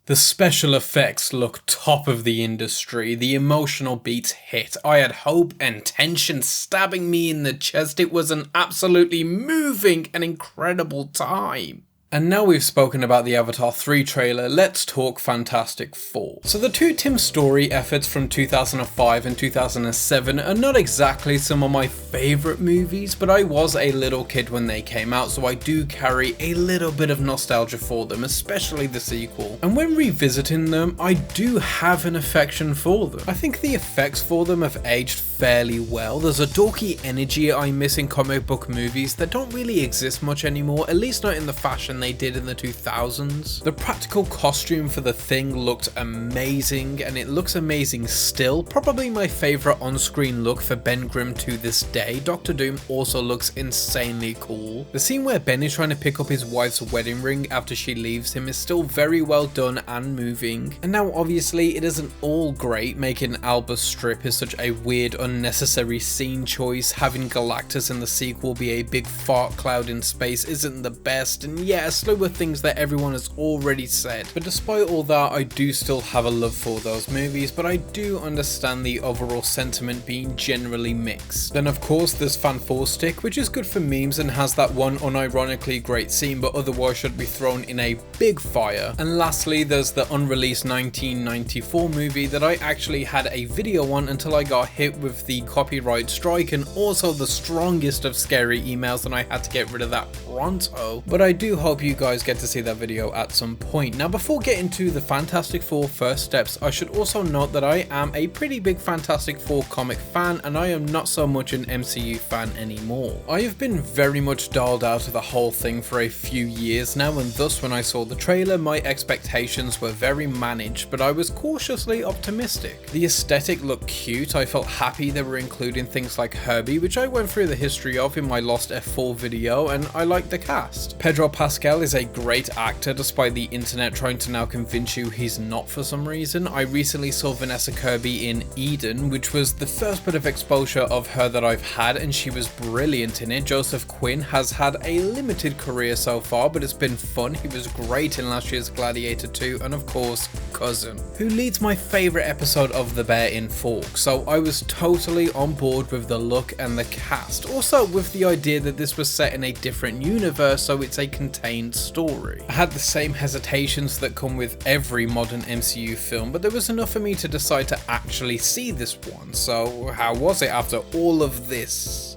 The special effects look top of the industry, the emotional beats hit, I had hope and tension stabbing me in the chest. It was an absolutely moving and incredible time. And now we've spoken about the Avatar 3 trailer, let's talk Fantastic Four. So the two Tim Story efforts from 2005 and 2007 are not exactly some of my favourite movies, but I was a little kid when they came out, so I do carry a little bit of nostalgia for them, especially the sequel. And when revisiting them, I do have an affection for them. I think the effects for them have aged fairly well. There's a dorky energy I miss in comic book movies that don't really exist much anymore, at least not in the fashion they did in the 2000s. The practical costume for the Thing looked amazing, and it looks amazing still. Probably my favourite on-screen look for Ben Grimm to this day. Doctor Doom also looks insanely cool. The scene where Ben is trying to pick up his wife's wedding ring after she leaves him is still very well done and moving. And now obviously it isn't all great. Making Albus Strip is such a weird, unnecessary scene choice. Having Galactus in the sequel be a big fart cloud in space isn't the best, and yeah, a slew of things that everyone has already said. But despite all that, I do still have a love for those movies, but I do understand the overall sentiment being generally mixed. Then of course there's Fan4stick, which is good for memes and has that one unironically great scene but otherwise should be thrown in a big fire. And lastly there's the unreleased 1994 movie that I actually had a video on until I got hit with the copyright strike and also the strongest of scary emails, and I had to get rid of that pronto. But I do hope you guys get to see that video at some point. Now before getting to the Fantastic Four first steps, I should also note that I am a pretty big Fantastic Four comic fan and I am not so much an MCU fan anymore. I have been very much dialed out of the whole thing for a few years now, and thus when I saw the trailer my expectations were very managed, but I was cautiously optimistic. The aesthetic looked cute, I felt happy they were including things like Herbie, which I went through the history of in my Lost F4 video, and I liked the cast. Pedro Pascal is a great actor despite the internet trying to now convince you he's not for some reason. I recently saw Vanessa Kirby in Eden, which was the first bit of exposure of her that I've had, and she was brilliant in it. Joseph Quinn has had a limited career so far, but it's been fun. He was great in last year's Gladiator 2, and of course Cousin, who leads my favourite episode of The Bear in Fork, so I was totally on board with the look and the cast. Also with the idea that this was set in a different universe, so it's a contained story. I had the same hesitations that come with every modern MCU film, but there was enough for me to decide to actually see this one. So how was it after all of this?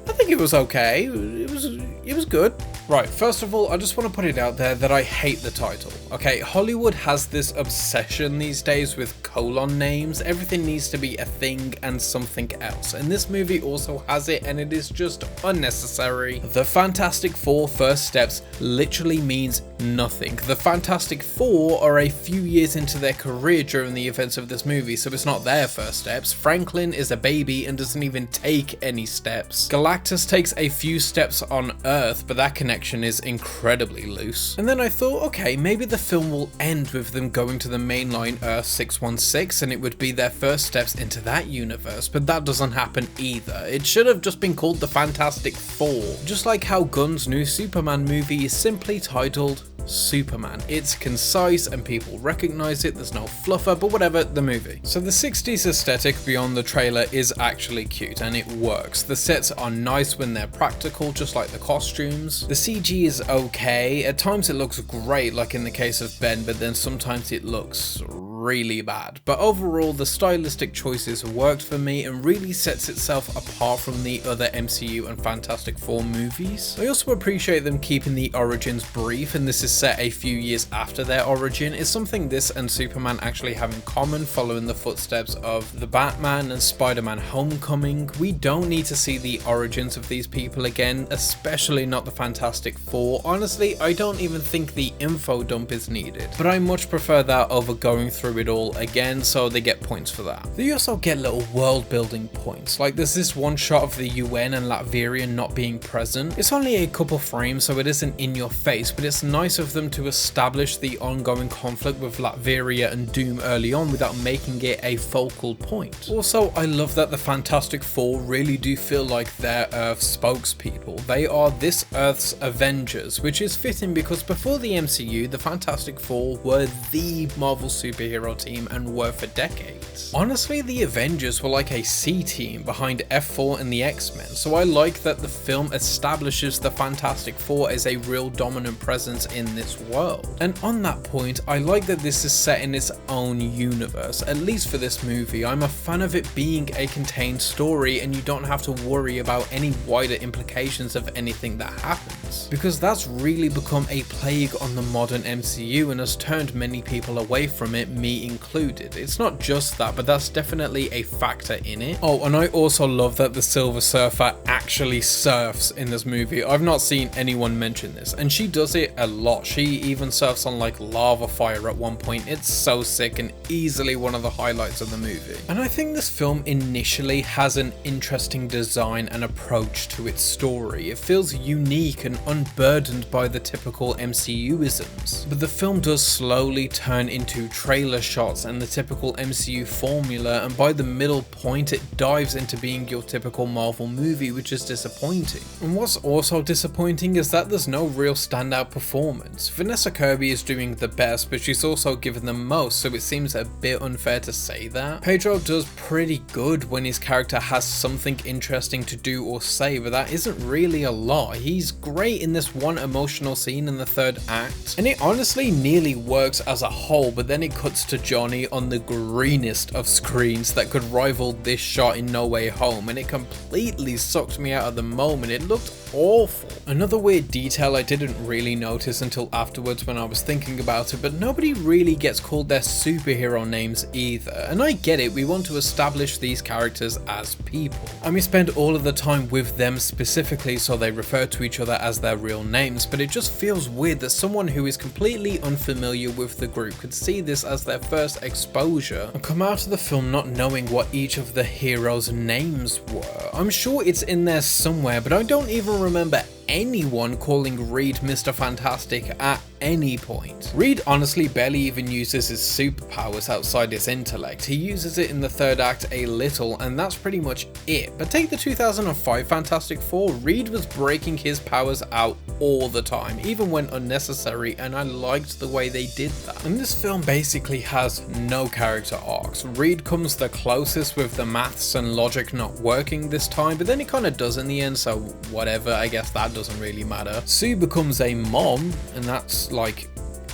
I think it was okay. It was good. Right, first of all, I just want to put it out there that I hate the title. Okay, Hollywood has this obsession these days with colon names. Everything needs to be a thing and something else, and this movie also has it, and it is just unnecessary. The Fantastic Four First Steps literally means nothing. The Fantastic Four are a few years into their career during the events of this movie, so it's not their first steps. Franklin is a baby and doesn't even take any steps. Galactus takes a few steps on Earth, but that connection is incredibly loose. And then I thought, okay, maybe the film will end with them going to the mainline Earth 616 and it would be their first steps into that universe, but that doesn't happen either. It should have just been called The Fantastic Four, just like how Gunn's new Superman movie is simply titled Superman. It's concise and people recognize it, there's no fluffer, but whatever, the movie. So the 60s aesthetic beyond the trailer is actually cute and it works. The sets are nice when they're practical, just like the costumes. The CG is okay, at times it looks great like in the case of Ben, but then sometimes it looks really bad. But overall the stylistic choices worked for me and really sets itself apart from the other MCU and Fantastic Four movies. I also appreciate them keeping the origins brief, and this is set a few years after their origin. Is something this and Superman actually have in common, following the footsteps of the Batman and Spider-Man Homecoming. We don't need to see the origins of these people again, especially not the Fantastic Four. Honestly, I don't even think the info dump is needed, but I much prefer that over going through through it all again, so they get points for that. They also get little world building points, like there's this one shot of the UN and Latveria not being present. It's only a couple frames, so it isn't in your face, but it's nice of them to establish the ongoing conflict with Latveria and Doom early on without making it a focal point. Also, I love that the Fantastic Four really do feel like they're Earth's spokespeople. They are this Earth's Avengers, which is fitting because before the MCU, the Fantastic Four were the Marvel superhero team and were for decades. Honestly, the Avengers were like a C team behind F4 and the X-Men, so I like that the film establishes the Fantastic Four as a real dominant presence in this world. And on that point, I like that this is set in its own universe, at least for this movie. I'm a fan of it being a contained story and you don't have to worry about any wider implications of anything that happens, because that's really become a plague on the modern MCU and has turned many people away from it, me included. It's not just that, but that's definitely a factor in it. Oh, and I also love that the Silver Surfer actually surfs in this movie. I've not seen anyone mention this, and she does it a lot. She even surfs on like lava fire at one point. It's so sick and easily one of the highlights of the movie. And I think this film initially has an interesting design and approach to its story. It feels unique and unburdened by the typical MCU-isms, but the film does slowly turn into trailer shots and the typical MCU formula, and by the middle point it dives into being your typical Marvel movie, which is disappointing. And what's also disappointing is that there's no real standout performance. Vanessa Kirby is doing the best, but she's also given the most, so it seems a bit unfair to say that. Pedro does pretty good when his character has something interesting to do or say, but that isn't really a lot. He's great in this one emotional scene in the third act, and it honestly nearly works as a whole, but then it cuts to Johnny on the greenest of screens that could rival this shot in No Way Home, and it completely sucked me out of the moment. It looked awful. Another weird detail I didn't really notice until afterwards when I was thinking about it, but nobody really gets called their superhero names either. And I get it, we want to establish these characters as people, and we spend all of the time with them specifically, so they refer to each other as their real names, but it just feels weird that someone who is completely unfamiliar with the group could see this as their first exposure and come out of the film not knowing what each of the heroes' names were. I'm sure it's in there somewhere, but I don't even remember anyone calling Reed Mr. Fantastic at any point. Reed honestly barely even uses his superpowers outside his intellect. He uses it in the third act a little, and that's pretty much it. But take the 2005 Fantastic Four, Reed was breaking his powers out all the time, even when unnecessary, and I liked the way they did that. And this film basically has no character arcs. Reed comes the closest with the maths and logic not working this time, but then it kind of does in the end, so whatever, I guess that doesn't really matter. Sue becomes a mom, and that's like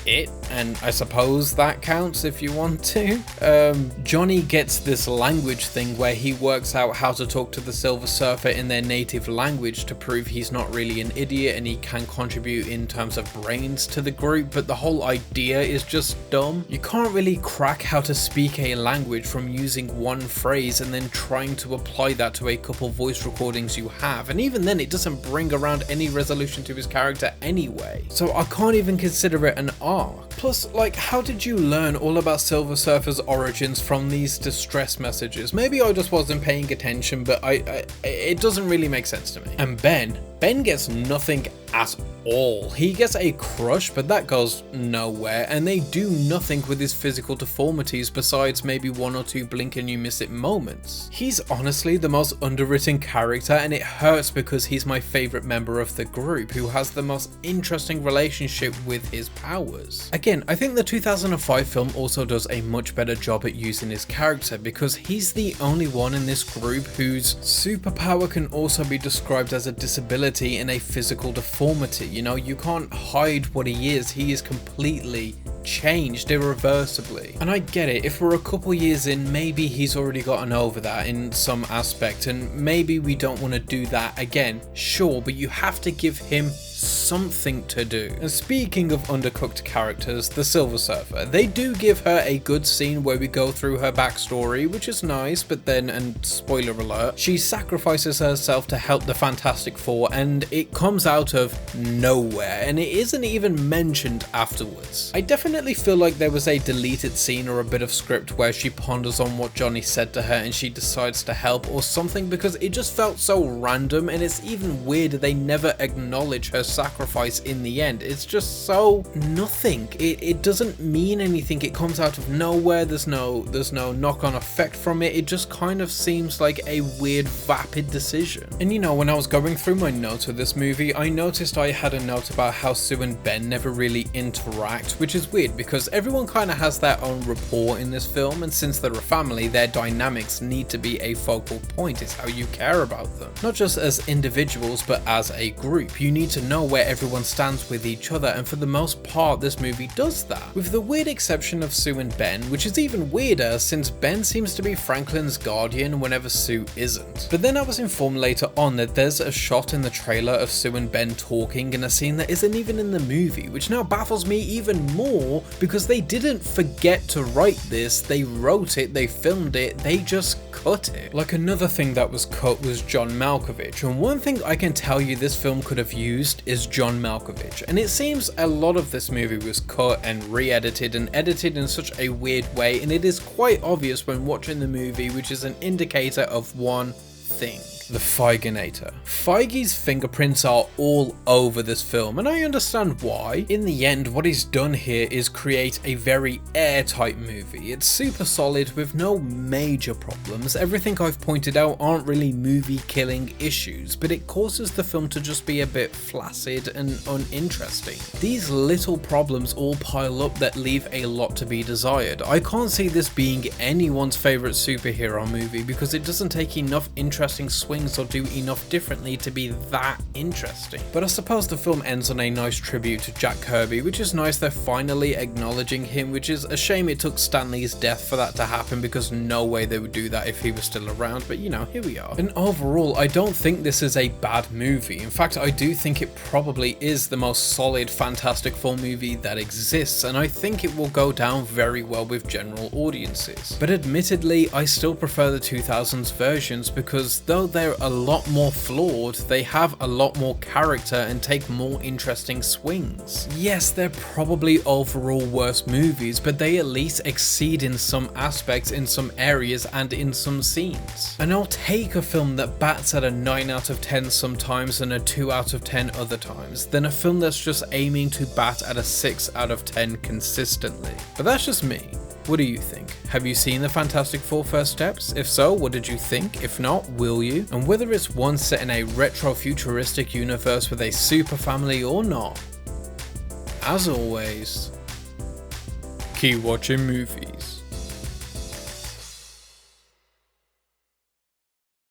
it, and I suppose that counts if you want to. Johnny gets this language thing where he works out how to talk to the Silver Surfer in their native language to prove he's not really an idiot and he can contribute in terms of brains to the group, but the whole idea is just dumb. You can't really crack how to speak a language from using one phrase and then trying to apply that to a couple voice recordings you have, and even then it doesn't bring around any resolution to his character anyway, so I can't even consider it an arc. Plus, like, how did you learn all about Silver Surfer's origins from these distress messages? Maybe I just wasn't paying attention, but it doesn't really make sense to me. And Ben gets nothing at all. He gets a crush, but that goes nowhere, and they do nothing with his physical deformities besides maybe one or two blink and you miss it moments. He's honestly the most underwritten character, and it hurts because he's my favorite member of the group who has the most interesting relationship with his powers. Again, I think the 2005 film also does a much better job at using his character because he's the only one in this group whose superpower can also be described as a disability and a physical deformity. You know, you can't hide what he is completely changed irreversibly. And I get it, if we're a couple years in, maybe he's already gotten over that in some aspect, and maybe we don't want to do that again, sure, but you have to give him something to do. And speaking of undercooked characters, the Silver Surfer, they do give her a good scene where we go through her backstory, which is nice, but then, and spoiler alert, she sacrifices herself to help the Fantastic Four, and it comes out of nowhere, and it isn't even mentioned afterwards. I definitely feel like there was a deleted scene or a bit of script where she ponders on what Johnny said to her and she decides to help or something, because it just felt so random, and it's even weird they never acknowledge her sacrifice in the end. It's just so nothing. It doesn't mean anything. It comes out of nowhere. There's no knock-on effect from it. It just kind of seems like a weird vapid decision. And you know, when I was going through my notes of this movie, I noticed I had a note about how Sue and Ben never really interact, which is weird because everyone kind of has their own rapport in this film, and since they're a family, their dynamics need to be a focal point. It's how you care about them, not just as individuals but as a group. You need to know where everyone stands with each other, and for the most part this movie does that, with the weird exception of Sue and Ben, which is even weirder since Ben seems to be Franklin's guardian whenever Sue isn't. But then I was informed later on that there's a shot in the trailer of Sue and Ben talking in a scene that isn't even in the movie, which now baffles me even more because they didn't forget to write this, they wrote it, they filmed it, they just cut it. Like, another thing that was cut was John Malkovich, and one thing I can tell you this film could have used is John Malkovich, and it seems a lot of this movie was cut and re-edited and edited in such a weird way, and it is quite obvious when watching the movie, which is an indicator of one thing: the Feiginator. Feige's fingerprints are all over this film, and I understand why. In the end, what he's done here is create a very airtight movie. It's super solid with no major problems. Everything I've pointed out aren't really movie-killing issues, but it causes the film to just be a bit flaccid and uninteresting. These little problems all pile up that leave a lot to be desired. I can't see this being anyone's favorite superhero movie because it doesn't take enough interesting swings or do enough differently to be that interesting. But I suppose the film ends on a nice tribute to Jack Kirby, which is nice. They're finally acknowledging him, which is a shame it took Stan Lee's death for that to happen, because no way they would do that if he was still around, but you know, here we are. And overall, I don't think this is a bad movie. In fact, I do think it probably is the most solid Fantastic Four movie that exists, and I think it will go down very well with general audiences. But admittedly, I still prefer the 2000s versions because though they're a lot more flawed, they have a lot more character and take more interesting swings. Yes, they're probably overall worse movies, but they at least exceed in some aspects, in some areas, and in some scenes. And I'll take a film that bats at a 9 out of 10 sometimes and a 2 out of 10 other times, than a film that's just aiming to bat at a 6 out of 10 consistently. But that's just me. What do you think? Have you seen the Fantastic Four First Steps? If so, what did you think? If not, will you? And whether it's one set in a retro-futuristic universe with a super family or not, as always, keep watching movies.